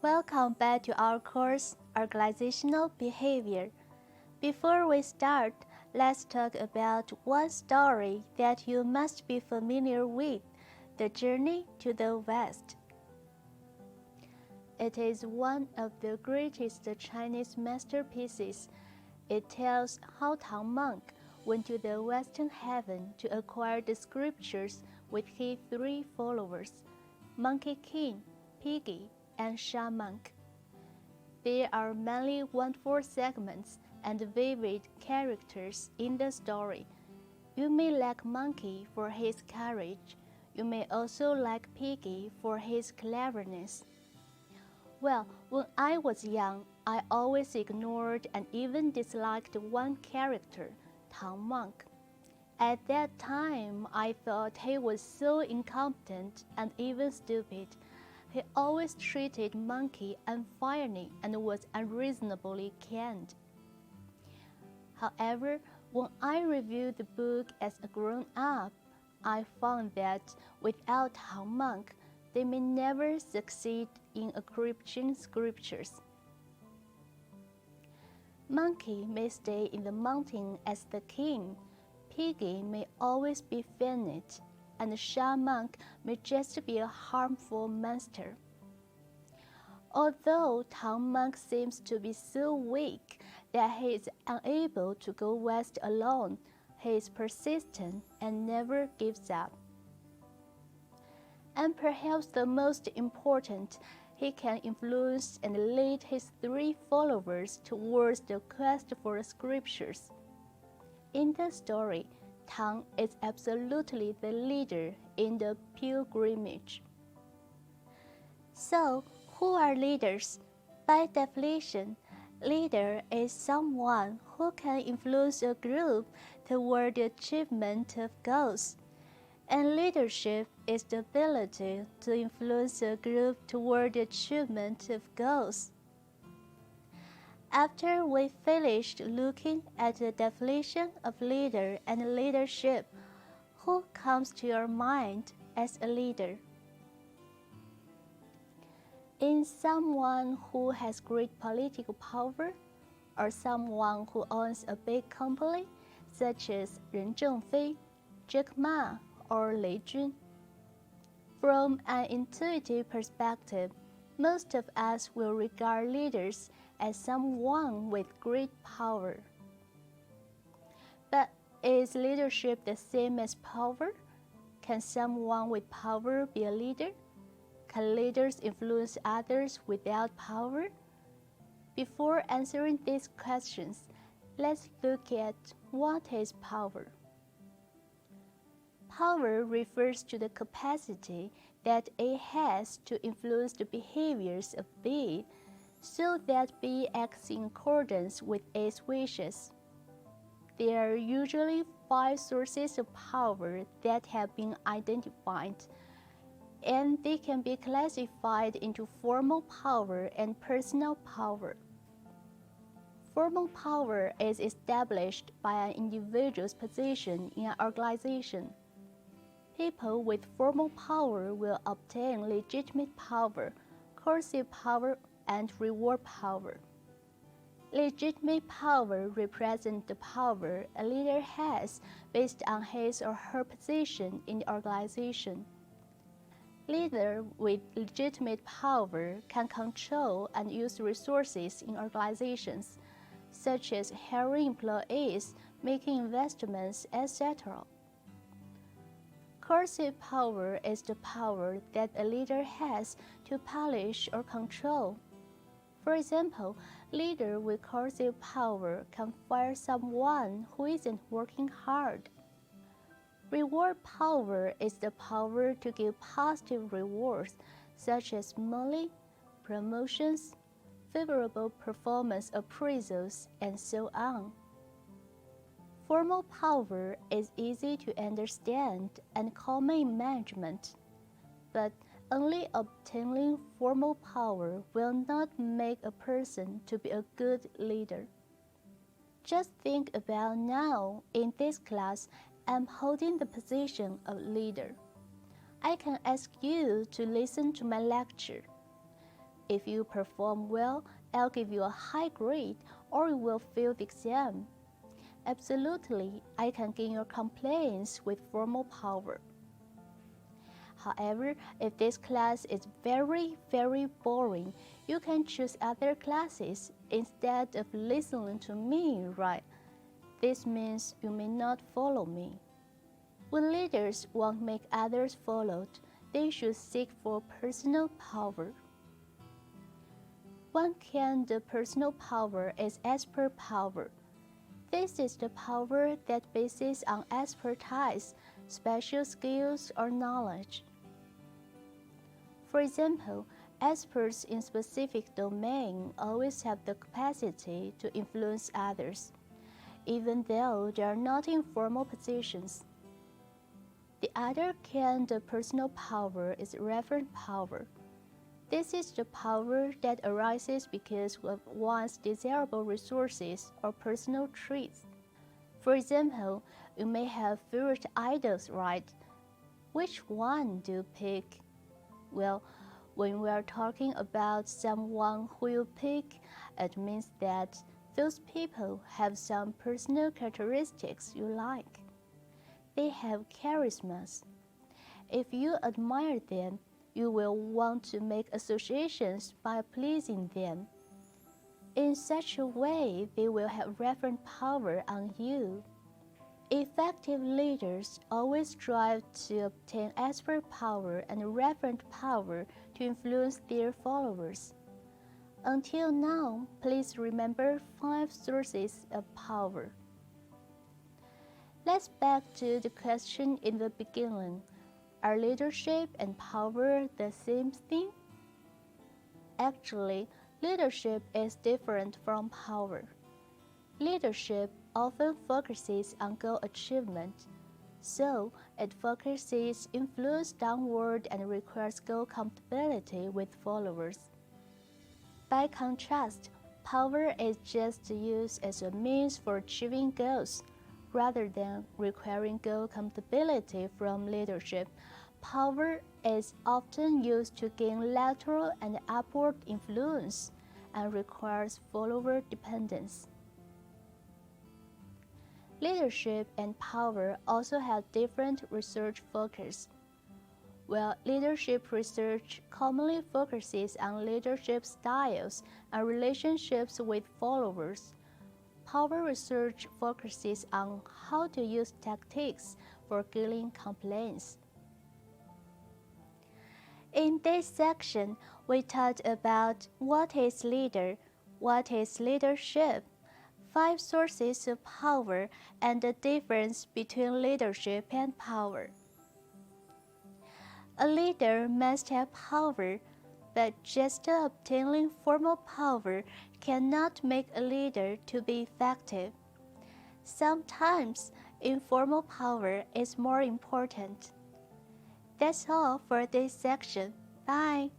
Welcome back to our course, Organizational Behavior. Before we start, let's talk about one story that you must be familiar with, The Journey to the West. It is one of the greatest Chinese masterpieces. It tells how Tang Monk went to the Western Heaven to acquire the scriptures with his three followers, Monkey King, Piggy, and Sha Monk. There are many wonderful segments and vivid characters in the story. You may like Monkey for his courage. You may also like Piggy for his cleverness. Well, when I was young, I always ignored and even disliked one character, Tang Monk. At that time, I thought he was so incompetent and even stupid. He always treated Monkey unfairly and was unreasonably canned. However, when I reviewed the book as a grown-up, I found that without Tang Monk, they may never succeed in encrypting scriptures. Monkey may stay in the mountain as the king, Piggy may always be finished, and Sha Monk may just be a harmful monster. Although Tang Monk seems to be so weak that he is unable to go west alone, he is persistent and never gives up. And perhaps the most important, he can influence and lead his three followers towards the quest for the scriptures. In the story, Tang is absolutely the leader in the pilgrimage. So, who are leaders? By definition, leader is someone who can influence a group toward the achievement of goals. And leadership is the ability to influence a group toward the achievement of goals. After we finished looking at the definition of leader and leadership, who comes to your mind as a leader? In someone who has great political power, or someone who owns a big company, such as Ren Zhengfei, Jack Ma, or Lei Jun. From an intuitive perspective, most of us will regard leaders as someone with great power. But is leadership the same as power? Can someone with power be a leader? Can leaders influence others without power? Before answering these questions, let's look at what is power. Power refers to the capacity that A has to influence the behaviors of B so that B acts in accordance with A's wishes. There are usually 5 sources of power that have been identified, and they can be classified into formal power and personal power. Formal power is established by an individual's position in an organization. People with formal power will obtain legitimate power, coercive power, and reward power. Legitimate power represents the power a leader has based on his or her position in the organization. Leaders with legitimate power can control and use resources in organizations, such as hiring employees, making investments, etc. Coercive power is the power that a leader has to punish or control. For example, leaders with coercive power can fire someone who isn't working hard. Reward power is the power to give positive rewards, such as money, promotions, favorable performance appraisals, and so on. Formal power is easy to understand and common in management, but only obtaining formal power will not make a person to be a good leader. Just think about now, in this class, I'm holding the position of leader. I can ask you to listen to my lecture. If you perform well, I'll give you a high grade or you will fail the exam. Absolutely, I can gain your compliance with formal power. However, if this class is very, very boring, you can choose other classes instead of listening to me, right? This means you may not follow me. When leaders won't make others follow, they should seek for personal power. One kind of personal power is expert power. This is the power that bases on expertise, special skills, or knowledge. For example, experts in specific domain always have the capacity to influence others, even though they are not in formal positions. The other kind of personal power is reverent power. This is the power that arises because of one's desirable resources or personal traits. For example, you may have favorite idols, right? Which one do you pick? Well, when we are talking about someone who you pick, it means that those people have some personal characteristics you like. They have charismas. If you admire them, you will want to make associations by pleasing them. In such a way, they will have reverent power on you. Effective leaders always strive to obtain expert power and reverent power to influence their followers. Until now, please remember 5 sources of power. Let's back to the question in the beginning. Are leadership and power the same thing? Actually, leadership is different from power. Leadership often focuses on goal achievement, so it focuses influence downward and requires goal compatibility with followers. By contrast, power is just used as a means for achieving goals. Rather than requiring goal compatibility from leadership, power is often used to gain lateral and upward influence and requires follower dependence. Leadership and power also have different research focus. While leadership research commonly focuses on leadership styles and relationships with followers, power research focuses on how to use tactics for gaining compliance. In this section, we talked about what is leader, what is leadership, 5 sources of power, and the difference between leadership and power. A leader must have power, but just obtaining formal power cannot make a leader to be effective. Sometimes, informal power is more important. That's all for this section. Bye!